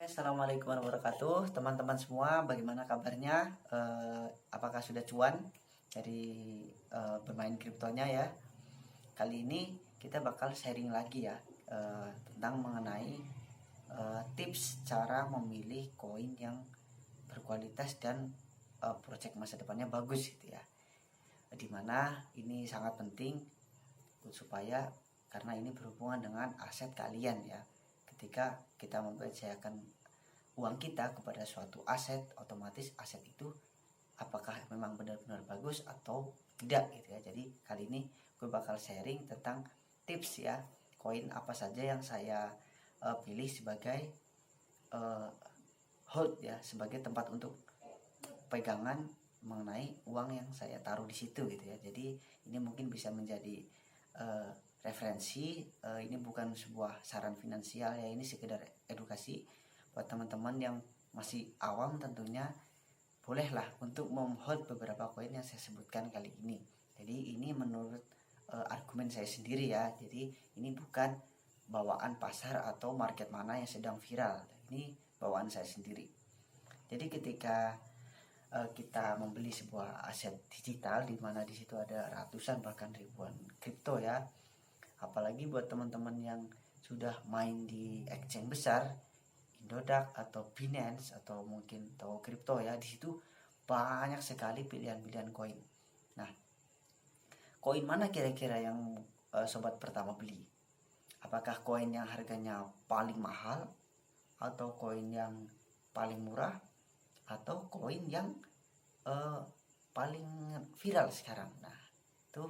Assalamualaikum warahmatullahi wabarakatuh, teman-teman semua. Bagaimana kabarnya? Apakah sudah cuan dari bermain kriptonya ya? Kali ini kita bakal sharing lagi ya tentang mengenai tips cara memilih koin yang berkualitas dan proyek masa depannya bagus gitu ya. Dimana ini sangat penting supaya karena ini berhubungan dengan aset kalian ya. Ketika kita mempercayakan uang kita kepada suatu aset, otomatis aset itu apakah memang benar-benar bagus atau tidak gitu ya. Jadi kali ini gue bakal sharing tentang tips ya, koin apa saja yang saya pilih sebagai hold ya, sebagai tempat untuk pegangan mengenai uang yang saya taruh di situ gitu ya. Jadi ini mungkin bisa menjadi referensi. Ini bukan sebuah saran finansial ya, ini sekedar edukasi buat teman-teman yang masih awam. Tentunya bolehlah untuk memhold beberapa koin yang saya sebutkan kali ini. Jadi ini menurut argumen saya sendiri ya. Jadi ini bukan bawaan pasar atau market mana yang sedang viral. Ini bawaan saya sendiri. Jadi ketika kita membeli sebuah aset digital di mana di situ ada ratusan bahkan ribuan kripto ya. Apalagi buat teman-teman yang sudah main di exchange besar, Indodax atau Binance atau mungkin Toko Kripto ya, di situ banyak sekali pilihan-pilihan koin. Nah, koin mana kira-kira yang sobat pertama beli? Apakah koin yang harganya paling mahal atau koin yang paling murah atau koin yang paling viral sekarang? Nah, itu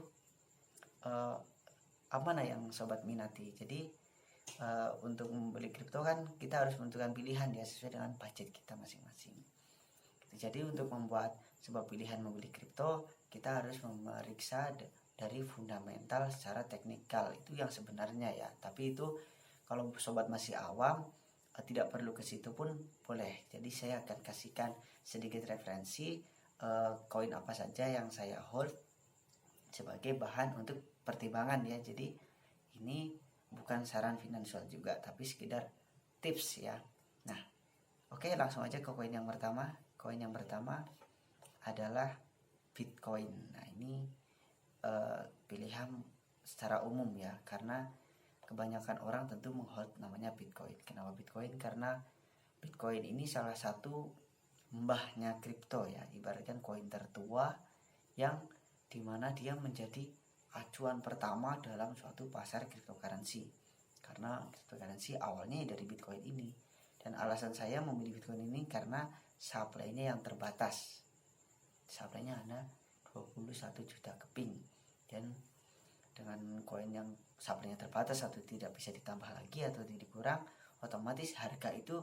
mana yang sobat minati. Jadi untuk membeli kripto kan kita harus menentukan pilihan ya sesuai dengan budget kita masing-masing. Jadi untuk membuat sebuah pilihan membeli kripto, kita harus memeriksa dari fundamental secara teknikal itu yang sebenarnya ya. Tapi itu kalau sobat masih awam tidak perlu ke situ pun boleh. Jadi saya akan kasihkan sedikit referensi koin apa saja yang saya hold sebagai bahan untuk pertimbangan ya. Jadi ini bukan saran finansial juga, tapi sekedar tips ya. Nah, oke, langsung aja ke koin yang pertama. Koin yang pertama adalah Bitcoin. Nah, ini pilihan secara umum ya, karena kebanyakan orang tentu menghold namanya Bitcoin. Kenapa Bitcoin? Karena Bitcoin ini salah satu mbahnya kripto ya, ibaratkan koin tertua yang dimana dia menjadi acuan pertama dalam suatu pasar cryptocurrency. Karena cryptocurrency awalnya dari Bitcoin ini. Dan alasan saya memilih Bitcoin ini karena supply-nya yang terbatas. Supply-nya hanya 21 juta keping. Dan dengan koin yang supply-nya terbatas atau tidak bisa ditambah lagi atau dikurang, otomatis harga itu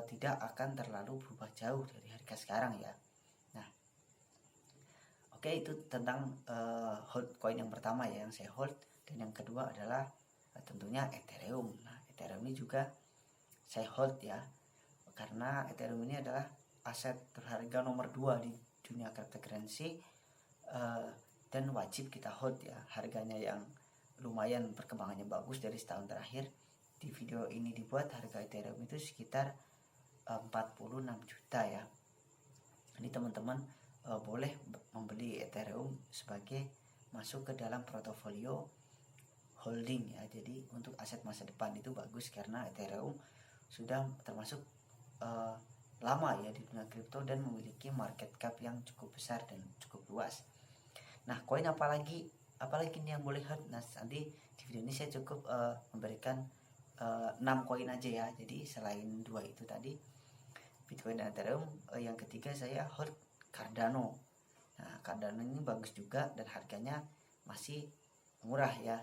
tidak akan terlalu berubah jauh dari harga sekarang ya. Nah, oke, itu tentang hold koin yang pertama ya yang saya hold. Dan yang kedua adalah tentunya Ethereum. Nah, Ethereum ini juga saya hold ya, karena Ethereum ini adalah aset berharga nomor 2 di dunia cryptocurrency dan wajib kita hold ya. Harganya yang lumayan perkembangannya bagus dari setahun terakhir. Di video ini dibuat harga Ethereum itu sekitar 46 juta ya. Ini teman-teman boleh membeli Ethereum sebagai masuk ke dalam portofolio holding ya. Jadi untuk aset masa depan itu bagus karena Ethereum sudah termasuk lama ya di dunia kripto dan memiliki market cap yang cukup besar dan cukup luas. Nah, koin apalagi nih yang boleh hold? Nah, nanti di video ini saya cukup memberikan 6 koin aja ya. Jadi selain 2 itu tadi, Bitcoin dan Ethereum, yang ketiga saya hold Cardano. Nah, Cardano ini bagus juga dan harganya masih murah ya.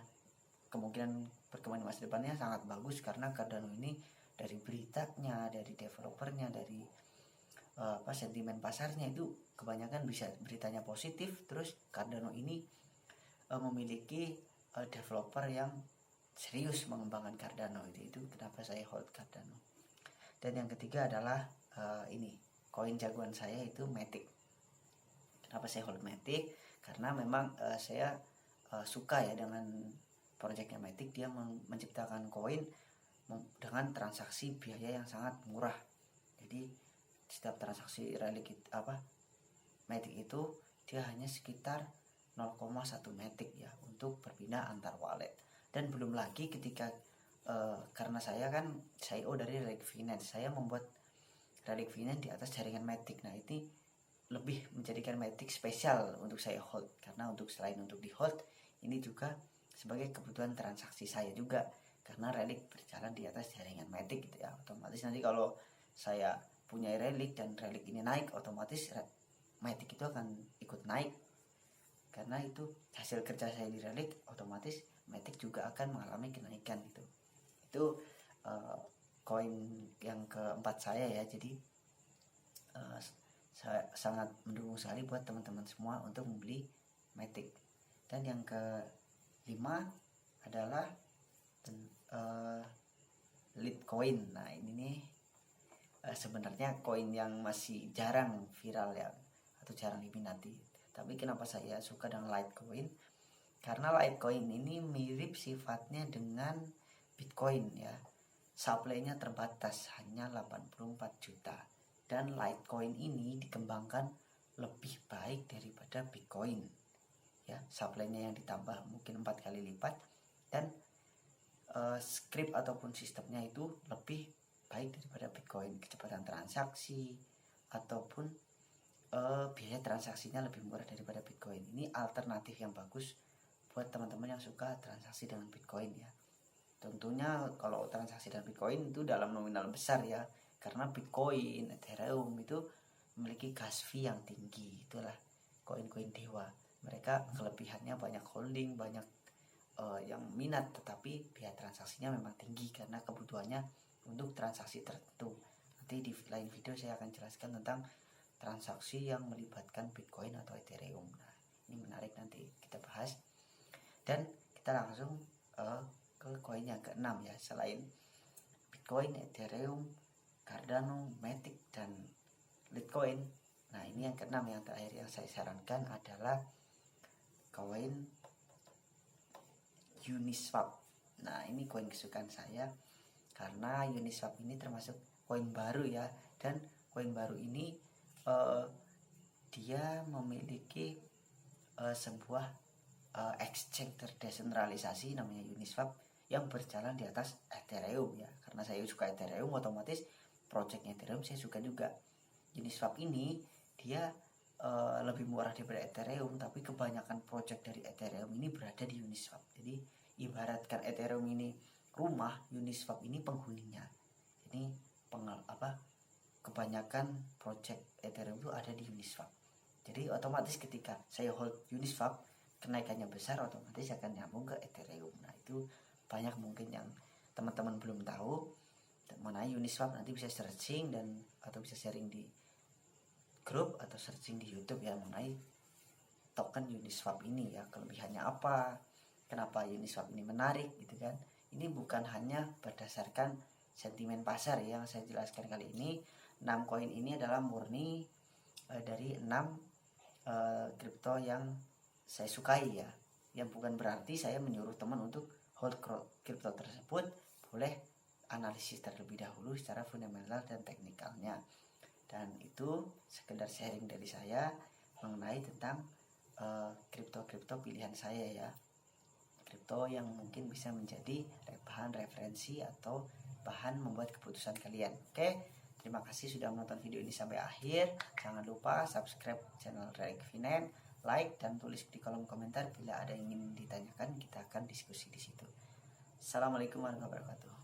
Kemungkinan perkembangan masa depannya sangat bagus karena Cardano ini dari beritanya, dari developernya, dari sentimen pasarnya itu kebanyakan bisa beritanya positif. Terus Cardano ini memiliki developer yang serius mengembangkan Cardano. Itu kenapa saya hold Cardano. Dan yang ketiga adalah ini koin jagoan saya itu Matic. Kenapa saya hold Matic? Karena memang saya suka ya dengan proyeknya Matic. Dia menciptakan koin dengan transaksi biaya yang sangat murah. Jadi setiap transaksi relik matic itu dia hanya sekitar 0,1 matic ya untuk berpindah antar wallet. Dan belum lagi ketika karena saya kan CEO dari Relic Finance, saya membuat Relic Finance di atas jaringan matic. Nah ini lebih menjadikan matic spesial untuk saya hold, karena untuk selain untuk di hold, ini juga sebagai kebutuhan transaksi saya juga, karena Relic berjalan di atas jaringan matic gitu ya. Otomatis nanti kalau saya punya Relic dan Relic ini naik, otomatis matic itu akan ikut naik, karena itu hasil kerja saya di Relic, otomatis matic juga akan mengalami kenaikan gitu. Itu koin yang keempat saya ya. Jadi saya sangat mendukung sekali buat teman-teman semua untuk membeli matic. Dan yang kelima adalah Litecoin. Nah ini nih sebenarnya koin yang masih jarang viral ya, atau jarang diminati. Tapi kenapa saya suka dengan Litecoin? Karena Litecoin ini mirip sifatnya dengan Bitcoin ya. Supply-nya terbatas, hanya 84 juta. Dan Litecoin ini dikembangkan lebih baik daripada Bitcoin ya. Supply-nya yang ditambah mungkin 4 kali lipat, dan script ataupun sistemnya itu lebih baik daripada Bitcoin. Kecepatan transaksi ataupun biaya transaksinya lebih murah daripada Bitcoin. Ini alternatif yang bagus buat teman-teman yang suka transaksi dengan Bitcoin ya. Tentunya kalau transaksi dengan Bitcoin itu dalam nominal besar ya, karena Bitcoin, Ethereum itu memiliki gas fee yang tinggi. Itulah koin-koin dewa. Mereka kelebihannya banyak holding, banyak yang minat, tetapi biaya transaksinya memang tinggi karena kebutuhannya untuk transaksi tertentu. Nanti di lain video saya akan jelaskan tentang transaksi yang melibatkan Bitcoin atau Ethereum. Nah, ini menarik, nanti kita bahas. Dan kita langsung ke koin yang keenam ya. Selain Bitcoin, Ethereum, Cardano, matic, dan Litecoin, nah ini yang keenam, yang terakhir yang saya sarankan adalah koin Uniswap. Nah ini koin kesukaan saya karena Uniswap ini termasuk koin baru ya, dan koin baru ini dia memiliki sebuah exchange terdesentralisasi namanya Uniswap yang berjalan di atas Ethereum ya. Karena saya suka Ethereum, otomatis projectnya Ethereum saya suka juga. Uniswap ini dia lebih murah daripada Ethereum, tapi kebanyakan project dari Ethereum ini berada di Uniswap. Jadi ibaratkan Ethereum ini rumah, Uniswap ini penghuninya. Ini kebanyakan project Ethereum itu ada di Uniswap. Jadi otomatis ketika saya hold Uniswap, kenaikannya besar, otomatis akan nyambung ke Ethereum. Nah itu banyak mungkin yang teman-teman belum tahu mengenai Uniswap. Nanti bisa searching dan atau bisa sharing di grup atau searching di YouTube ya mengenai token Uniswap ini ya, kelebihannya apa, kenapa Uniswap ini menarik gitu kan. Ini bukan hanya berdasarkan sentimen pasar ya, yang saya jelaskan kali ini. 6 koin ini adalah murni dari 6 kripto yang saya sukai ya. Yang bukan berarti saya menyuruh teman untuk hold kripto tersebut. Boleh analisis terlebih dahulu secara fundamental dan teknikalnya. Dan itu sekedar sharing dari saya mengenai tentang kripto-kripto pilihan saya ya. Kripto yang mungkin bisa menjadi bahan referensi atau bahan membuat keputusan kalian. Oke, terima kasih sudah menonton video ini sampai akhir. Jangan lupa subscribe channel Relic Finance, like dan tulis di kolom komentar bila ada yang ingin ditanyakan, kita akan diskusi di situ. Assalamualaikum warahmatullahi wabarakatuh.